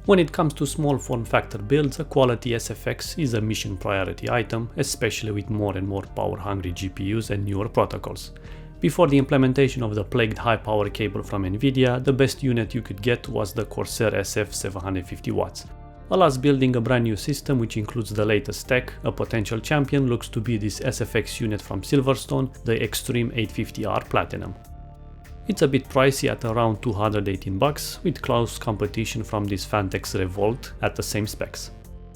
When it comes to small form factor builds, a quality SFX is a mission priority item, especially with more and more power-hungry GPUs and newer protocols. Before the implementation of the plagued high-power cable from Nvidia, the best unit you could get was the Corsair SF 750W. Alas, building a brand new system which includes the latest tech, a potential champion looks to be this SFX unit from Silverstone, the Extreme 850R Platinum. It's a bit pricey at around $218, with close competition from this Fantex Revolt at the same specs.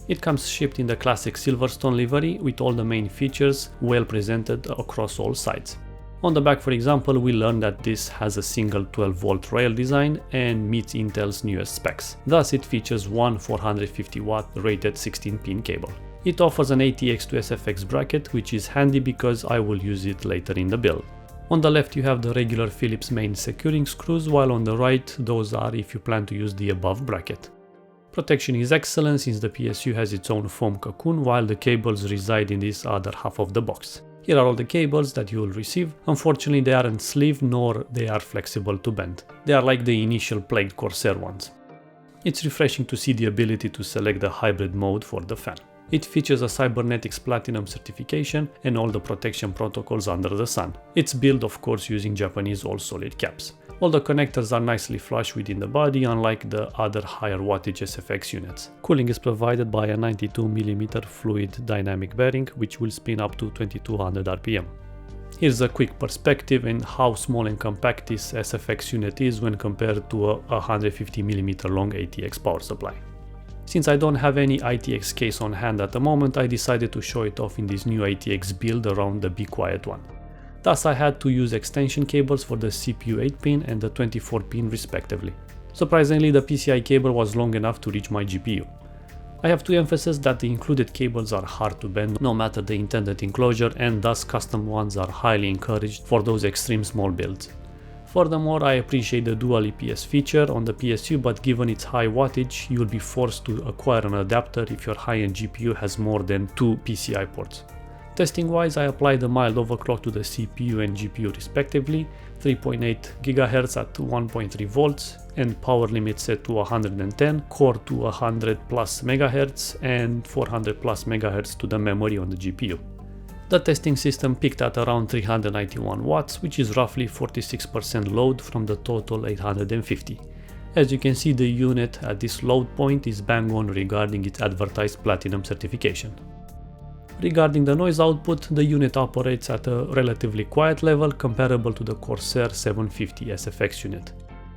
It comes shipped in the classic Silverstone livery with all the main features well presented across all sides. On the back, for example, we learn that this has a single 12-volt rail design and meets Intel's newest specs. Thus, it features one 450W rated 16-pin cable. It offers an ATX to SFX bracket, which is handy because I will use it later in the build. On the left you have the regular Phillips main securing screws, while on the right those are if you plan to use the above bracket. Protection is excellent since the PSU has its own foam cocoon while the cables reside in this other half of the box. Here are all the cables that you will receive. Unfortunately they aren't sleeved nor they are flexible to bend. They are like the initial plagued Corsair ones. It's refreshing to see the ability to select the hybrid mode for the fan. It features a Cybernetics Platinum certification and all the protection protocols under the sun. It's built of course using Japanese all-solid caps. All the connectors are nicely flush within the body, unlike the other higher wattage SFX units. Cooling is provided by a 92mm fluid dynamic bearing, which will spin up to 2200 RPM. Here's a quick perspective in how small and compact this SFX unit is when compared to a 150mm long ATX power supply. Since I don't have any ITX case on hand at the moment, I decided to show it off in this new ATX build around the Be Quiet one. Thus I had to use extension cables for the CPU 8-pin and the 24-pin respectively. Surprisingly, the PCI cable was long enough to reach my GPU. I have to emphasize that the included cables are hard to bend no matter the intended enclosure, and thus custom ones are highly encouraged for those extreme small builds. Furthermore, I appreciate the dual EPS feature on the PSU, but given its high wattage, you will be forced to acquire an adapter if your high-end GPU has more than 2 PCI ports. Testing wise, I applied a mild overclock to the CPU and GPU respectively, 3.8 GHz at 1.3 volts and power limit set to 110, core to 100 plus MHz and 400 plus MHz to the memory on the GPU. The testing system peaked at around 391 watts, which is roughly 46% load from the total 850. As you can see, the unit at this load point is bang on regarding its advertised platinum certification. Regarding the noise output, the unit operates at a relatively quiet level comparable to the Corsair 750 SFX unit.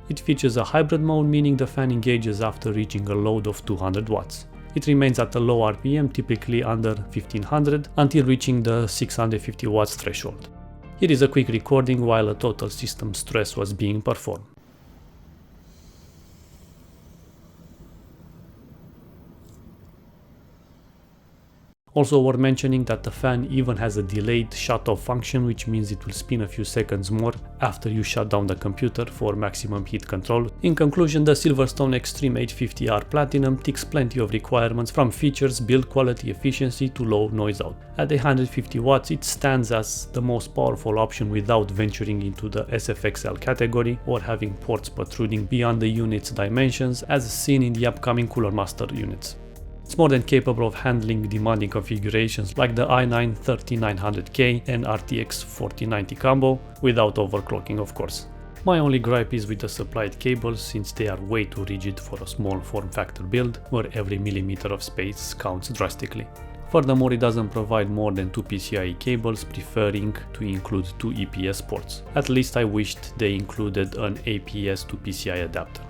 It features a hybrid mode, meaning the fan engages after reaching a load of 200 watts. It remains at a low RPM, typically under 1500, until reaching the 650 watts threshold. Here is a quick recording while a total system stress was being performed. Also worth mentioning that the fan even has a delayed shut-off function, which means it will spin a few seconds more after you shut down the computer for maximum heat control. In conclusion, the Silverstone Extreme 850R Platinum ticks plenty of requirements from features, build quality, efficiency to low noise out. At 150 watts, it stands as the most powerful option without venturing into the SFXL category or having ports protruding beyond the unit's dimensions as seen in the upcoming Cooler Master units. It's more than capable of handling demanding configurations like the i9-13900K and RTX 4090 combo, without overclocking of course. My only gripe is with the supplied cables, since they are way too rigid for a small form factor build where every millimeter of space counts drastically. Furthermore, it doesn't provide more than 2 PCIe cables, preferring to include 2 EPS ports. At least I wished they included an APS to PCI adapter.